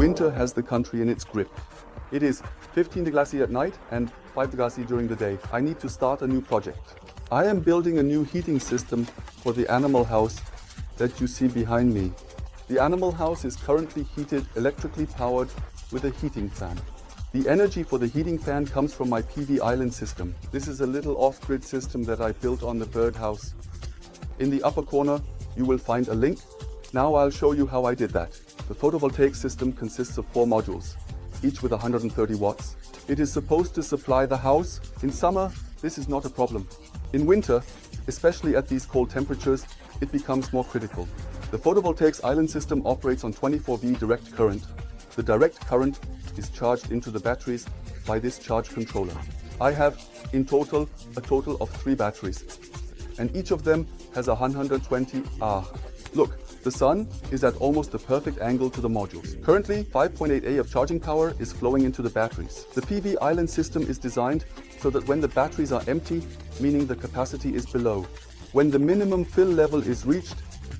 Winter has the country in its grip. It is 15 degrees at night and 5 degrees during the day. I need to start a new project. I am building a new heating system for the animal house that you see behind me. The animal house is currently heated electrically powered with a heating fan. The energy for the heating fan comes from my PV island system. This is a little off-grid system that I built on the birdhouse. In the upper corner, you will find a link. Now I'll show you how I did that. The photovoltaic system consists of 4 modules, each with 130 watts. It is supposed to supply the house. In summer, this is not a problem. In winter, especially at these cold temperatures, it becomes more critical. The photovoltaic island system operates on 24V direct current. The direct current is charged into the batteries by this charge controller. I have in total a total of 3 batteries, and each of them has a 120 Ah. Look, the sun is at almost the perfect angle to the modules. Currently, 5.8 A of charging power is flowing into the batteries. The PV island system is designed so that when the batteries are empty, meaning the capacity is below, when the minimum fill level is reached,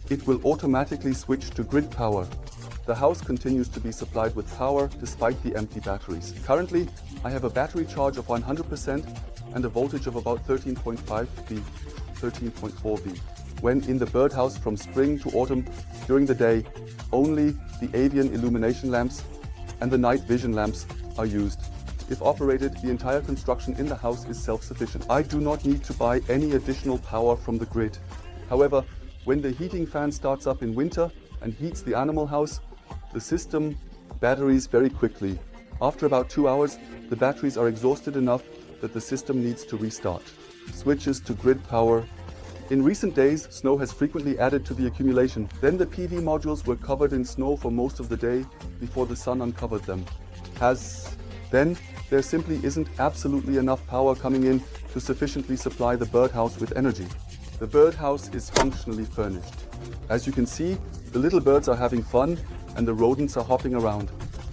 it will automatically switch to grid power. The house continues to be supplied with power despite the empty batteries. Currently, I have a battery charge of 100% and a voltage of about 13.5 V, 13.4 V. When in the birdhouse from spring to autumn, during the day, only the avian illumination lamps and the night vision lamps are used. If operated, the entire construction in the house is self-sufficient. I do not need to buy any additional power from the grid. However, when the heating fan starts up in winter and heats the animal house, the system batteries very quickly. After about 2 hours, the batteries are exhausted enough that the system needs to restart. Switches to grid power. In recent days, snow has frequently added to the accumulation. Then the PV modules were covered in snow for most of the day before the sun uncovered them. Then there simply isn't absolutely enough power coming in to sufficiently supply the birdhouse with energy. The birdhouse is functionally furnished. As you can see, the little birds are having fun and the rodents are hopping around.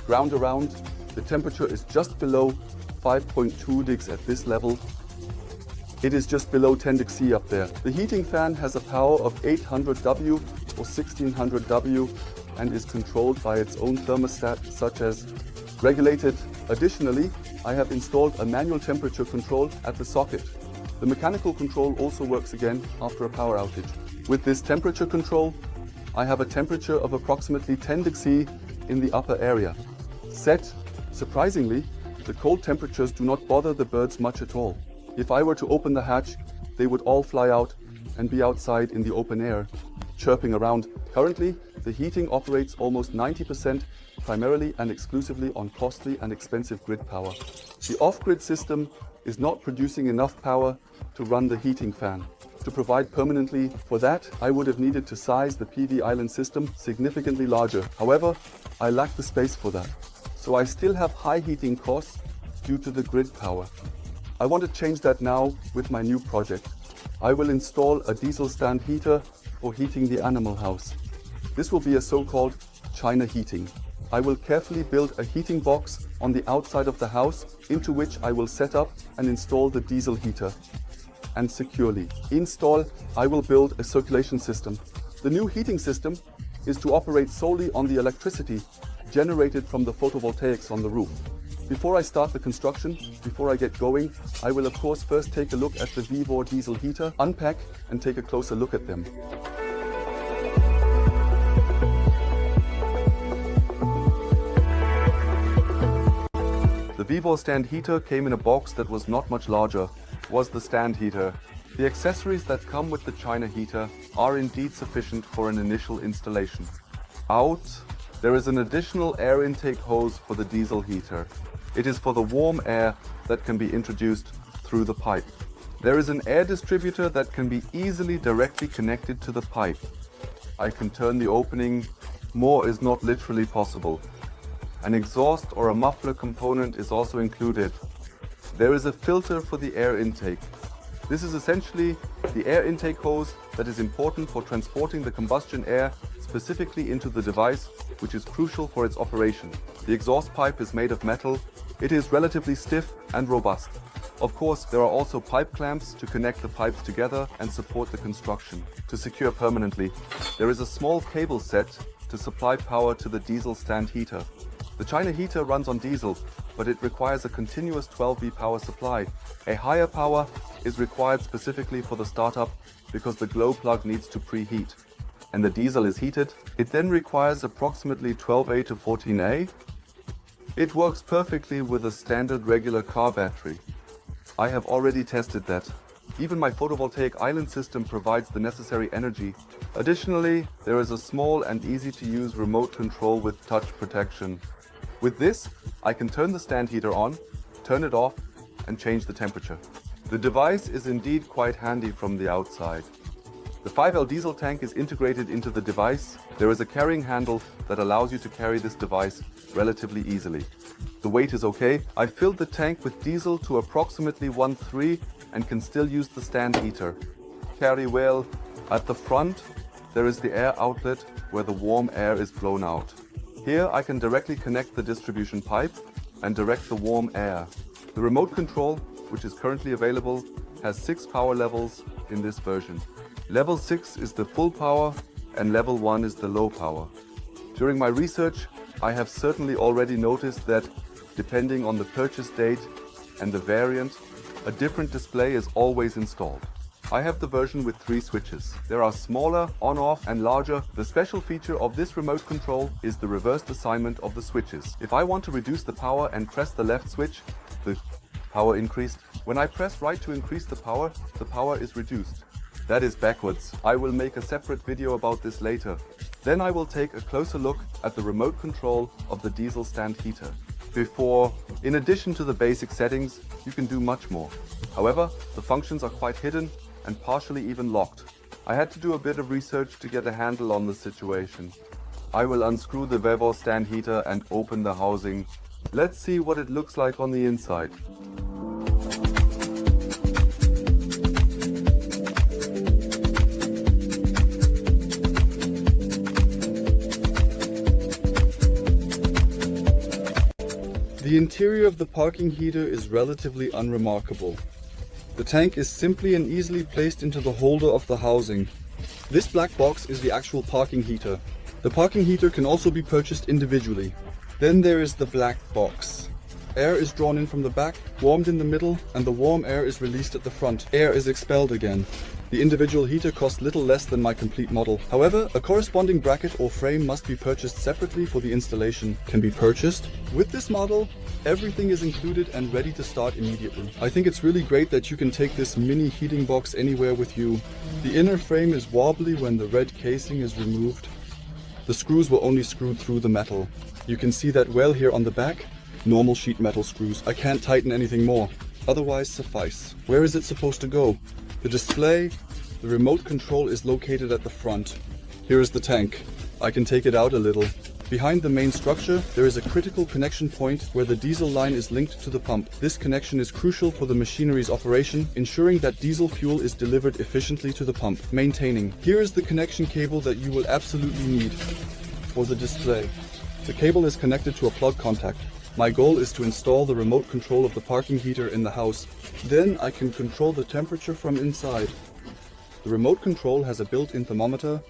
Ground around, the temperature is just below 5.2 degrees at this level. It is just below 10 degrees up there. The heating fan has a power of 800 W or 1600 W and is controlled by its own thermostat, such as regulated. Additionally, I have installed a manual temperature control at the socket. The mechanical control also works again after a power outage. With this temperature control, I have a temperature of approximately 10 degrees in the upper area. Surprisingly, the cold temperatures do not bother the birds much at all. If I were to open the hatch, they would all fly out and be outside in the open air, chirping around. Currently, the heating operates almost 90% primarily and exclusively on costly and expensive grid power. The off-grid system is not producing enough power to run the heating fan. To provide permanently for that, I would have needed to size the PV island system significantly larger. However, I lack the space for that. So I still have high heating costs due to the grid power. I want to change that now with my new project. I will install a diesel stand heater for heating the animal house. This will be a so-called China heating. I will carefully build a heating box on the outside of the house into which I will set up and install the diesel heater. And securely I will build a circulation system. The new heating system is to operate solely on the electricity generated from the photovoltaics on the roof. Before I start the construction, before I get going, I will of course first take a look at the Vevor diesel heater, unpack and take a closer look at them. The Vevor stand heater came in a box that was not much larger. Was the stand heater. The accessories that come with the China heater are indeed sufficient for an initial installation. Out, there is an additional air intake hose for the diesel heater. It is for the warm air that can be introduced through the pipe. There is an air distributor that can be easily directly connected to the pipe. I can turn the opening. More is not literally possible. An exhaust or a muffler component is also included. There is a filter for the air intake. This is essentially the air intake hose that is important for transporting the combustion air specifically into the device, which is crucial for its operation. The exhaust pipe is made of metal. It is relatively stiff and robust. Of course, there are also pipe clamps to connect the pipes together and support the construction. To secure permanently, there is a small cable set to supply power to the diesel stand heater. The China heater runs on diesel, but it requires a continuous 12V power supply. A higher power is required specifically for the startup because the glow plug needs to preheat. And the diesel is heated. It then requires approximately 12A to 14A. It works perfectly with a standard regular car battery. I have already tested that. Even my photovoltaic island system provides the necessary energy. Additionally, there is a small and easy to use remote control with touch protection. With this, I can turn the stand heater on, turn it off, and change the temperature. The device is indeed quite handy from the outside. The 5L diesel tank is integrated into the device. There is a carrying handle that allows you to carry this device relatively easily. The weight is okay. I filled the tank with diesel to approximately 1.3 and can still use the stand heater. Carry well. At the front, there is the air outlet where the warm air is blown out. Here I can directly connect the distribution pipe and direct the warm air. The remote control, which is currently available, has 6 power levels in this version. Level 6 is the full power and level 1 is the low power. During my research, I have certainly already noticed that, depending on the purchase date and the variant, a different display is always installed. I have the version with 3 switches. There are smaller, on-off and larger. The special feature of this remote control is the reversed assignment of the switches. If I want to reduce the power and press the left switch, the power increased. When I press right to increase the power is reduced. That is backwards. I will make a separate video about this later. Then I will take a closer look at the remote control of the diesel stand heater. In addition to the basic settings, you can do much more. However, the functions are quite hidden and partially even locked. I had to do a bit of research to get a handle on the situation. I will unscrew the Vevor stand heater and open the housing. Let's see what it looks like on the inside. The interior of the parking heater is relatively unremarkable. The tank is simply and easily placed into the holder of the housing. This black box is the actual parking heater. The parking heater can also be purchased individually. Then there is the black box. Air is drawn in from the back, warmed in the middle, and the warm air is released at the front. Air is expelled again. The individual heater costs little less than my complete model. However, a corresponding bracket or frame must be purchased separately for the installation. Can be purchased. With this model, everything is included and ready to start immediately. I think it's really great that you can take this mini heating box anywhere with you. The inner frame is wobbly when the red casing is removed. The screws were only screwed through the metal. You can see that well here on the back. Normal sheet metal screws. I can't tighten anything more. Otherwise suffice. Where is it supposed to go? The display, the remote control is located at the front. Here is the tank. I can take it out a little. Behind the main structure, there is a critical connection point where the diesel line is linked to the pump. This connection is crucial for the machinery's operation, ensuring that diesel fuel is delivered efficiently to the pump. Maintaining. Here is the connection cable that you will absolutely need for the display. The cable is connected to a plug contact. My goal is to install the remote control of the parking heater in the house. Then I can control the temperature from inside. The remote control has a built-in thermometer,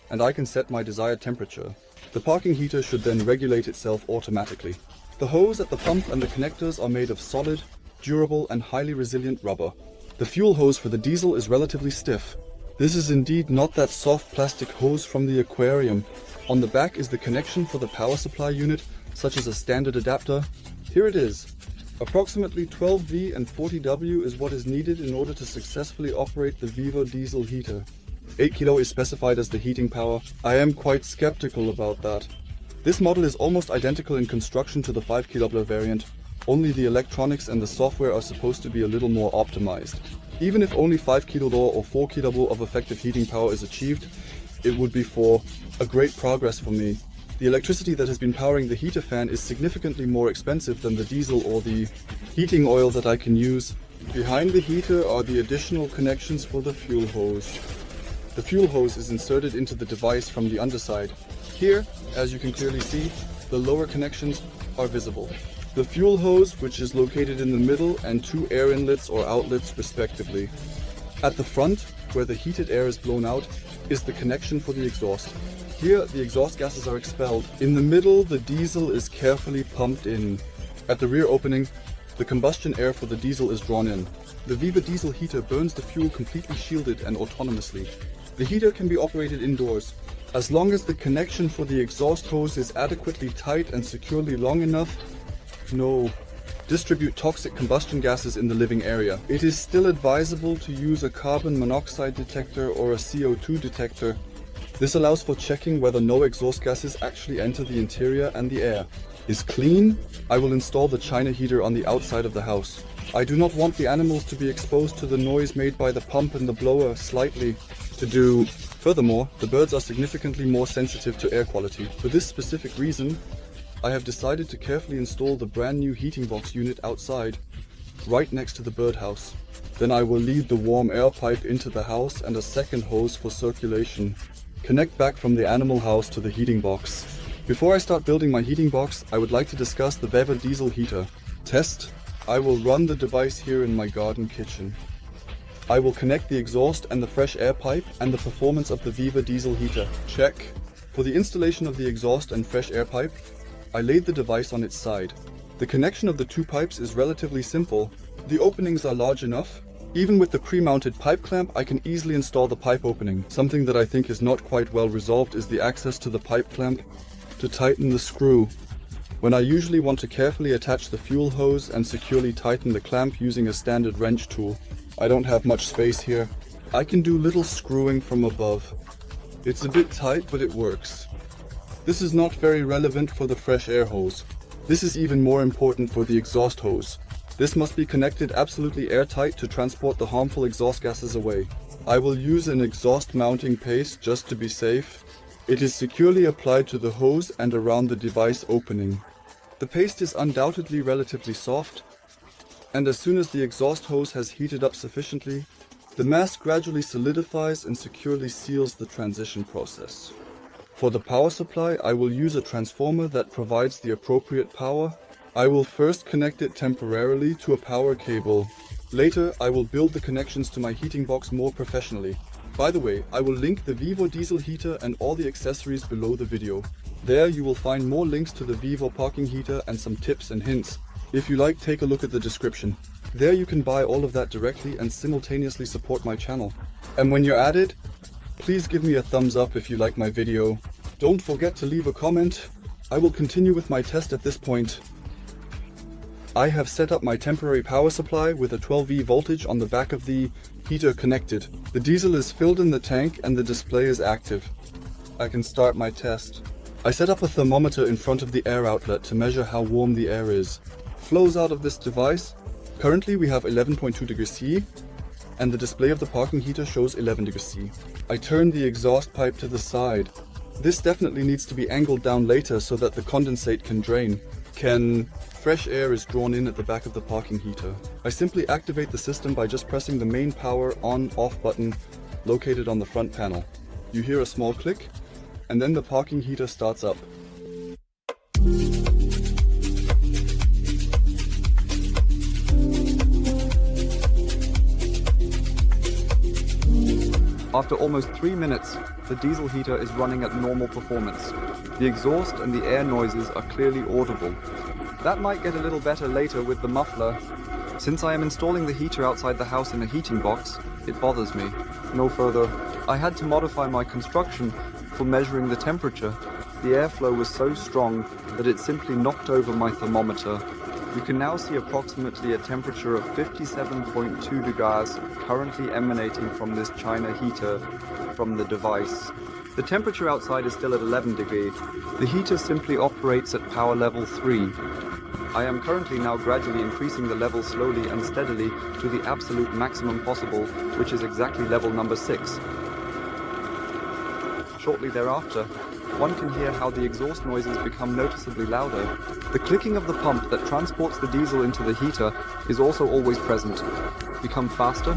and I can set my desired temperature. The parking heater should then regulate itself automatically. The hose at the pump and the connectors are made of solid, durable and highly resilient rubber. The fuel hose for the diesel is relatively stiff. This is indeed not that soft plastic hose from the aquarium. On the back is the connection for the power supply unit, such as a standard adapter. Here it is. Approximately 12V and 40W is what is needed in order to successfully operate the Vevor diesel heater. 8 kilo is specified as the heating power. I am quite skeptical about that. This model is almost identical in construction to the 5 kW variant. Only the electronics and the software are supposed to be a little more optimized. Even if only 5 kW or 4 kW of effective heating power is achieved, it would be for a great progress for me. The electricity that has been powering the heater fan is significantly more expensive than the diesel or the heating oil that I can use. Behind the heater are the additional connections for the fuel hose. The fuel hose is inserted into the device from the underside. Here, as you can clearly see, the lower connections are visible. The fuel hose, which is located in the middle, and 2 air inlets or outlets respectively. At the front, where the heated air is blown out, is the connection for the exhaust. Here, the exhaust gases are expelled. In the middle, the diesel is carefully pumped in. At the rear opening, the combustion air for the diesel is drawn in. The Vevor diesel heater burns the fuel completely shielded and autonomously. The heater can be operated indoors. As long as the connection for the exhaust hose is adequately tight and securely long enough, distribute toxic combustion gases in the living area. It is still advisable to use a carbon monoxide detector or a CO2 detector. This allows for checking whether no exhaust gases actually enter the interior and the air is clean. I will install the China heater on the outside of the house. I do not want the animals to be exposed to the noise made by the pump and the blower slightly Furthermore, the birds are significantly more sensitive to air quality. For this specific reason, I have decided to carefully install the brand new heating box unit outside, right next to the birdhouse. Then I will lead the warm air pipe into the house and a second hose for circulation. Connect back from the animal house to the heating box. Before I start building my heating box, I would like to discuss the Vevor diesel heater. Test. I will run the device here in my garden kitchen. I will connect the exhaust and the fresh air pipe and the performance of the Vevor diesel heater. Check. For the installation of the exhaust and fresh air pipe, I laid the device on its side. The connection of the two pipes is relatively simple. The openings are large enough. Even with the pre-mounted pipe clamp, I can easily install the pipe opening. Something that I think is not quite well resolved is the access to the pipe clamp to tighten the screw. When I usually want to carefully attach the fuel hose and securely tighten the clamp using a standard wrench tool, I don't have much space here. I can do little screwing from above. It's a bit tight, but it works. This is not very relevant for the fresh air hose. This is even more important for the exhaust hose. This must be connected absolutely airtight to transport the harmful exhaust gases away. I will use an exhaust mounting paste just to be safe. It is securely applied to the hose and around the device opening. The paste is undoubtedly relatively soft, and as soon as the exhaust hose has heated up sufficiently, the mass gradually solidifies and securely seals the transition process. For the power supply, I will use a transformer that provides the appropriate power. I will first connect it temporarily to a power cable. Later, I will build the connections to my heating box more professionally. By the way, I will link the Vevor diesel heater and all the accessories below the video. There you will find more links to the Vevor parking heater and some tips and hints. If you like, take a look at the description. There you can buy all of that directly and simultaneously support my channel. And when you're at it, please give me a thumbs up if you like my video. Don't forget to leave a comment. I will continue with my test at this point. I have set up my temporary power supply with a 12V voltage on the back of the heater connected. The diesel is filled in the tank and the display is active. I can start my test. I set up a thermometer in front of the air outlet to measure how warm the air is. Flows out of this device. Currently we have 11.2 degrees C and the display of the parking heater shows 11 degrees C. I turn the exhaust pipe to the side. This definitely needs to be angled down later so that the condensate can drain. Fresh air is drawn in at the back of the parking heater. I simply activate the system by just pressing the main power on/off button located on the front panel. You hear a small click and then the parking heater starts up. After almost 3 minutes, the diesel heater is running at normal performance. The exhaust and the air noises are clearly audible. That might get a little better later with the muffler. Since I am installing the heater outside the house in a heating box, it bothers me. No further. I had to modify my construction for measuring the temperature. The airflow was so strong that it simply knocked over my thermometer. You can now see approximately a temperature of 57.2 degrees currently emanating from this China heater from the device. The temperature outside is still at 11 degrees. The heater simply operates at power level 3. I am currently now gradually increasing the level slowly and steadily to the absolute maximum possible, which is exactly level number 6. Shortly thereafter, one can hear how the exhaust noises become noticeably louder. The clicking of the pump that transports the diesel into the heater is also always present. Become faster.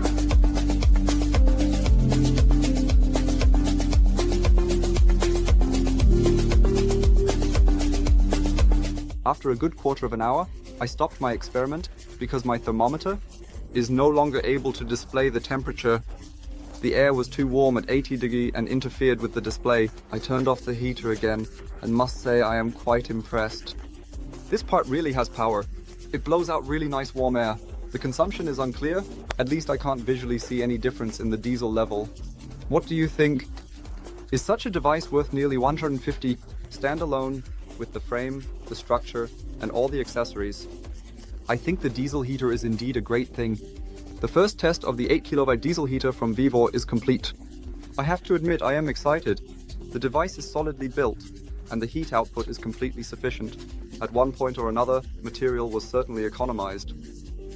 After a good quarter of an hour, I stopped my experiment because my thermometer is no longer able to display the temperature The air was too warm at 80 degrees and interfered with the display. I turned off the heater again and must say I am quite impressed. This part really has power. It blows out really nice warm air. The consumption is unclear. At least I can't visually see any difference in the diesel level. What do you think? Is such a device worth nearly 150 standalone with the frame, the structure, and all the accessories? I think the diesel heater is indeed a great thing. The first test of the 8 kW diesel heater from Vevor is complete. I have to admit I am excited. The device is solidly built, and the heat output is completely sufficient. At one point or another, material was certainly economized.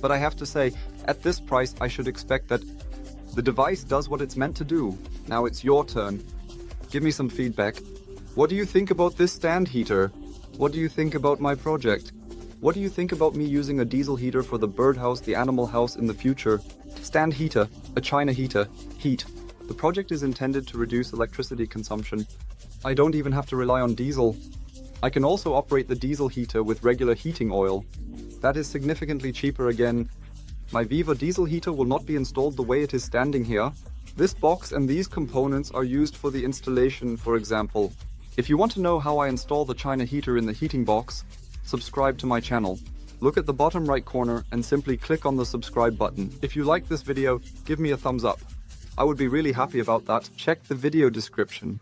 But I have to say, at this price I should expect that the device does what it's meant to do. Now it's your turn. Give me some feedback. What do you think about this stand heater? What do you think about my project? What do you think about me using a diesel heater for the birdhouse, the animal house in the future? Stand heater, a China heater, heat. The project is intended to reduce electricity consumption. I don't even have to rely on diesel. I can also operate the diesel heater with regular heating oil. That is significantly cheaper again. My Vevor diesel heater will not be installed the way it is standing here. This box and these components are used for the installation, for example. If you want to know how I install the China heater in the heating box, subscribe to my channel. Look at the bottom right corner and simply click on the subscribe button. If you like this video, give me a thumbs up. I would be really happy about that. Check the video description.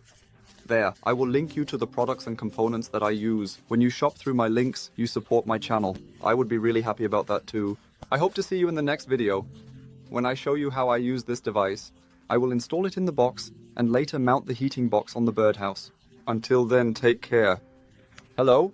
There, I will link you to the products and components that I use. When you shop through my links, you support my channel. I would be really happy about that too. I hope to see you in the next video. When I show you how I use this device, I will install it in the box and later mount the heating box on the birdhouse. Until then, take care. Hello?